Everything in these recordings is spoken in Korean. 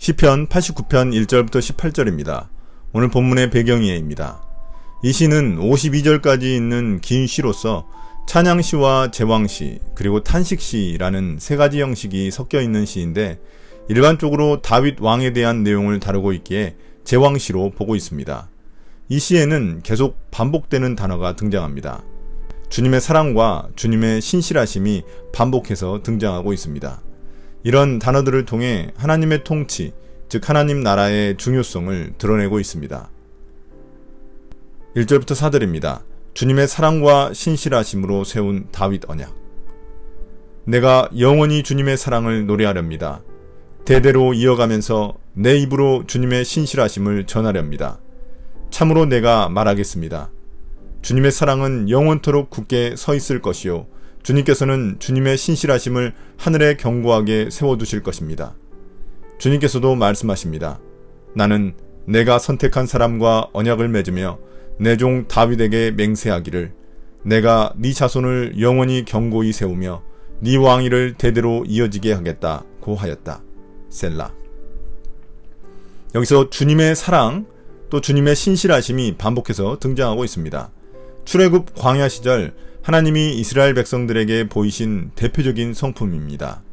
시편 89편 1절부터 18절입니다. 오늘 본문의 배경이에입니다. 이 시는 52절까지 있는 긴 시로서 찬양시와 제왕시 그리고 탄식시라는 세 가지 형식이 섞여 있는 시인데 일반적으로 다윗 왕에 대한 내용을 다루고 있기에 제왕시로 보고 있습니다. 이 시에는 계속 반복되는 단어가 등장합니다. 주님의 사랑과 주님의 신실하심이 반복해서 등장하고 있습니다. 이런 단어들을 통해 하나님의 통치, 즉 하나님 나라의 중요성을 드러내고 있습니다. 1절부터 4절입니다. 주님의 사랑과 신실하심으로 세운 다윗 언약. 내가 영원히 주님의 사랑을 노래하렵니다. 대대로 이어가면서 내 입으로 주님의 신실하심을 전하렵니다. 참으로 내가 말하겠습니다. 주님의 사랑은 영원토록 굳게 서 있을 것이요 주님께서는 주님의 신실하심을 하늘에 견고하게 세워두실 것입니다. 주님께서도 말씀하십니다. 나는 내가 선택한 사람과 언약을 맺으며 내 종 다윗에게 맹세하기를 내가 네 자손을 영원히 견고히 세우며 네 왕위를 대대로 이어지게 하겠다고 하였다. 셀라. 여기서 주님의 사랑 또 주님의 신실하심이 반복해서 등장하고 있습니다. 출애굽 광야 시절 하나님이 이스라엘 백성들에게 보이신 대표적인 성품입니다.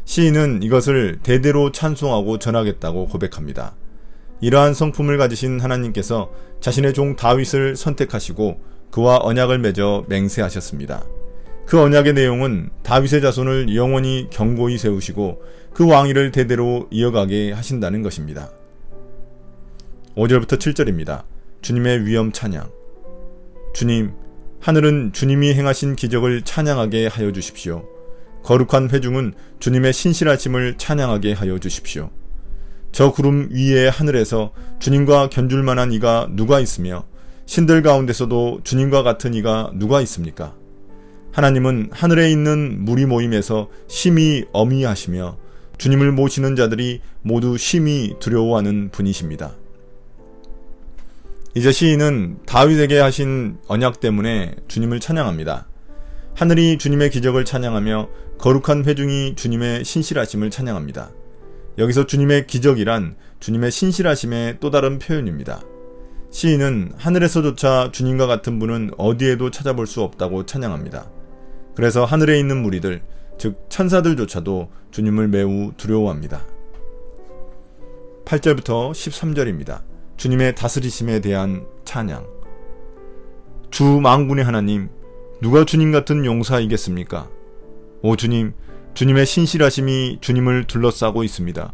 시인은 이것을 대대로 찬송하고 전하겠다고 고백합니다. 이러한 성품을 가지신 하나님께서 자신의 종 다윗을 선택하시고 그와 언약을 맺어 맹세하셨습니다. 그 언약의 내용은 다윗의 자손을 영원히 견고히 세우시고 그 왕위를 대대로 이어가게 하신다는 것입니다. 5절부터 7절입니다. 주님의 위엄 찬양. 주님, 하늘은 주님이 행하신 기적을 찬양하게 하여 주십시오. 거룩한 회중은 주님의 신실하심을 찬양하게 하여 주십시오. 저 구름 위의 하늘에서 주님과 견줄 만한 이가 누가 있으며 신들 가운데서도 주님과 같은 이가 누가 있습니까? 하나님은 하늘에 있는 무리 모임에서 심히 어미하시며 주님을 모시는 자들이 모두 심히 두려워하는 분이십니다. 이제 시인은 다윗에게 하신 언약 때문에 주님을 찬양합니다. 하늘이 주님의 기적을 찬양하며 거룩한 회중이 주님의 신실하심을 찬양합니다. 여기서 주님의 기적이란 주님의 신실하심의 또 다른 표현입니다. 시인은 하늘에서조차 주님과 같은 분은 어디에도 찾아볼 수 없다고 찬양합니다. 그래서 하늘에 있는 무리들, 즉 천사들조차도 주님을 매우 두려워합니다. 8절부터 13절입니다. 주님의 다스리심에 대한 찬양. 주 만군의 하나님, 누가 주님 같은 용사이겠습니까? 오 주님, 주님의 신실하심이 주님을 둘러싸고 있습니다.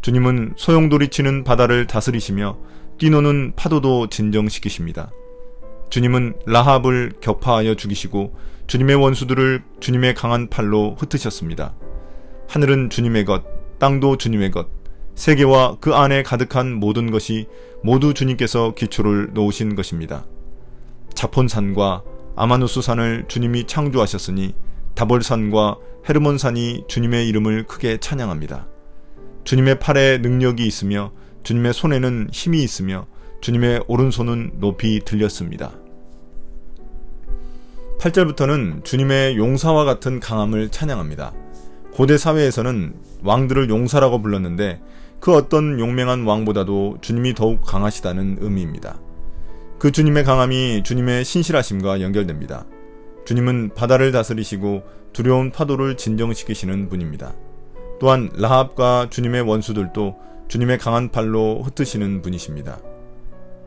주님은 소용돌이치는 바다를 다스리시며 뛰노는 파도도 진정시키십니다. 주님은 라합을 격파하여 죽이시고 주님의 원수들을 주님의 강한 팔로 흩으셨습니다. 하늘은 주님의 것, 땅도 주님의 것, 세계와 그 안에 가득한 모든 것이 모두 주님께서 기초를 놓으신 것입니다. 자폰산과 아마누스산을 주님이 창조하셨으니 다볼산과 헤르몬산이 주님의 이름을 크게 찬양합니다. 주님의 팔에 능력이 있으며 주님의 손에는 힘이 있으며 주님의 오른손은 높이 들렸습니다. 8절부터는 주님의 용사와 같은 강함을 찬양합니다. 고대 사회에서는 왕들을 용사라고 불렀는데 그 어떤 용맹한 왕보다도 주님이 더욱 강하시다는 의미입니다. 그 주님의 강함이 주님의 신실하심과 연결됩니다. 주님은 바다를 다스리시고 두려운 파도를 진정시키시는 분입니다. 또한 라합과 주님의 원수들도 주님의 강한 팔로 흩으시는 분이십니다.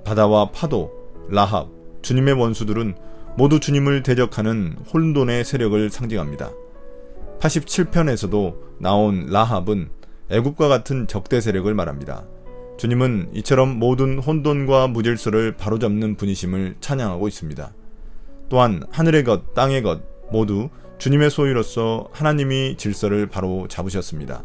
바다와 파도, 라합, 주님의 원수들은 모두 주님을 대적하는 혼돈의 세력을 상징합니다. 87편에서도 나온 라합은 애굽과 같은 적대 세력을 말합니다. 주님은 이처럼 모든 혼돈과 무질서를 바로잡는 분이심을 찬양하고 있습니다. 또한 하늘의 것, 땅의 것 모두 주님의 소유로서 하나님이 질서를 바로 잡으셨습니다.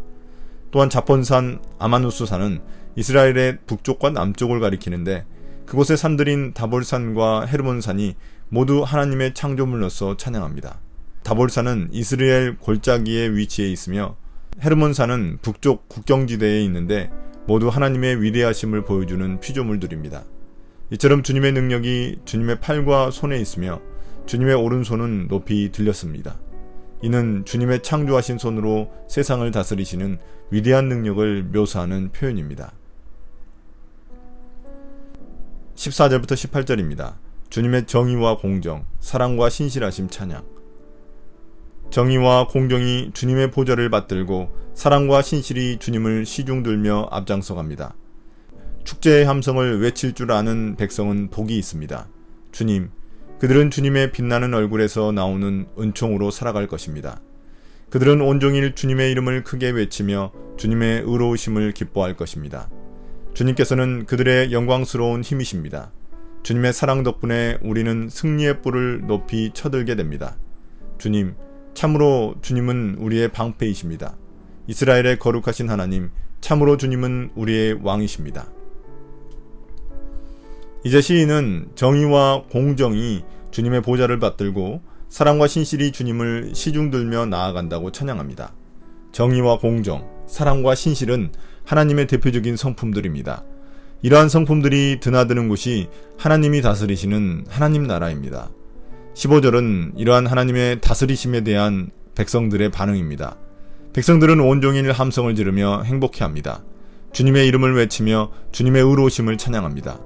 또한 자폰산, 아마누스산은 이스라엘의 북쪽과 남쪽을 가리키는데 그곳의 산들인 다볼산과 헤르몬산이 모두 하나님의 창조물로서 찬양합니다. 다볼산은 이스라엘 골짜기에 위치해 있으며 헤르몬산은 북쪽 국경지대에 있는데 모두 하나님의 위대하심을 보여주는 피조물들입니다. 이처럼 주님의 능력이 주님의 팔과 손에 있으며 주님의 오른손은 높이 들렸습니다. 이는 주님의 창조하신 손으로 세상을 다스리시는 위대한 능력을 묘사하는 표현입니다. 14절부터 18절입니다. 주님의 정의와 공정, 사랑과 신실하심 찬양. 정의와 공정이 주님의 보좌를 받들고 사랑과 신실이 주님을 시중들며 앞장서갑니다. 축제의 함성을 외칠 줄 아는 백성은 복이 있습니다. 주님, 그들은 주님의 빛나는 얼굴에서 나오는 은총으로 살아갈 것입니다. 그들은 온종일 주님의 이름을 크게 외치며 주님의 의로우심을 기뻐할 것입니다. 주님께서는 그들의 영광스러운 힘이십니다. 주님의 사랑 덕분에 우리는 승리의 뿔을 높이 쳐들게 됩니다. 주님, 참으로 주님은 우리의 방패이십니다. 이스라엘의 거룩하신 하나님, 참으로 주님은 우리의 왕이십니다. 이제 시인은 정의와 공정이 주님의 보좌를 받들고 사랑과 신실이 주님을 시중들며 나아간다고 찬양합니다. 정의와 공정, 사랑과 신실은 하나님의 대표적인 성품들입니다. 이러한 성품들이 드나드는 곳이 하나님이 다스리시는 하나님 나라입니다. 15절은 이러한 하나님의 다스리심에 대한 백성들의 반응입니다. 백성들은 온종일 함성을 지르며 행복해합니다. 주님의 이름을 외치며 주님의 의로우심을 찬양합니다.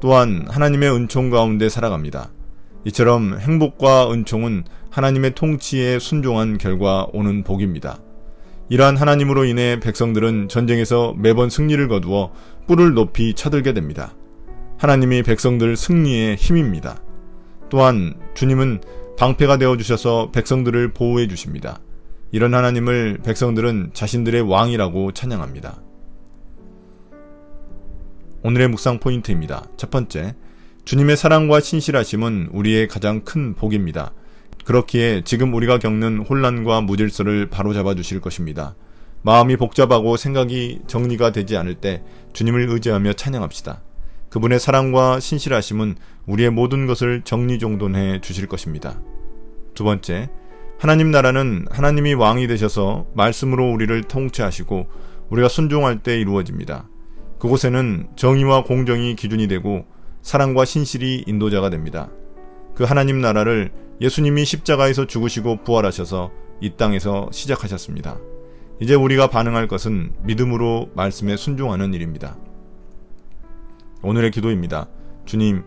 또한 하나님의 은총 가운데 살아갑니다. 이처럼 행복과 은총은 하나님의 통치에 순종한 결과 오는 복입니다. 이러한 하나님으로 인해 백성들은 전쟁에서 매번 승리를 거두어 뿔을 높이 쳐들게 됩니다. 하나님이 백성들 승리의 힘입니다. 또한 주님은 방패가 되어주셔서 백성들을 보호해 주십니다. 이런 하나님을 백성들은 자신들의 왕이라고 찬양합니다. 오늘의 묵상 포인트입니다. 첫 번째, 주님의 사랑과 신실하심은 우리의 가장 큰 복입니다. 그렇기에 지금 우리가 겪는 혼란과 무질서를 바로잡아 주실 것입니다. 마음이 복잡하고 생각이 정리가 되지 않을 때 주님을 의지하며 찬양합시다. 그분의 사랑과 신실하심은 우리의 모든 것을 정리정돈해 주실 것입니다. 두 번째, 하나님 나라는 하나님이 왕이 되셔서 말씀으로 우리를 통치하시고 우리가 순종할 때 이루어집니다. 그곳에는 정의와 공정이 기준이 되고 사랑과 신실이 인도자가 됩니다. 그 하나님 나라를 예수님이 십자가에서 죽으시고 부활하셔서 이 땅에서 시작하셨습니다. 이제 우리가 반응할 것은 믿음으로 말씀에 순종하는 일입니다. 오늘의 기도입니다. 주님,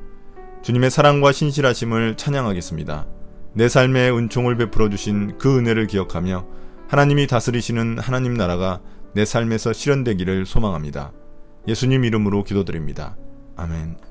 주님의 사랑과 신실하심을 찬양하겠습니다. 내 삶에 은총을 베풀어 주신 그 은혜를 기억하며 하나님이 다스리시는 하나님 나라가 내 삶에서 실현되기를 소망합니다. 예수님 이름으로 기도드립니다. 아멘.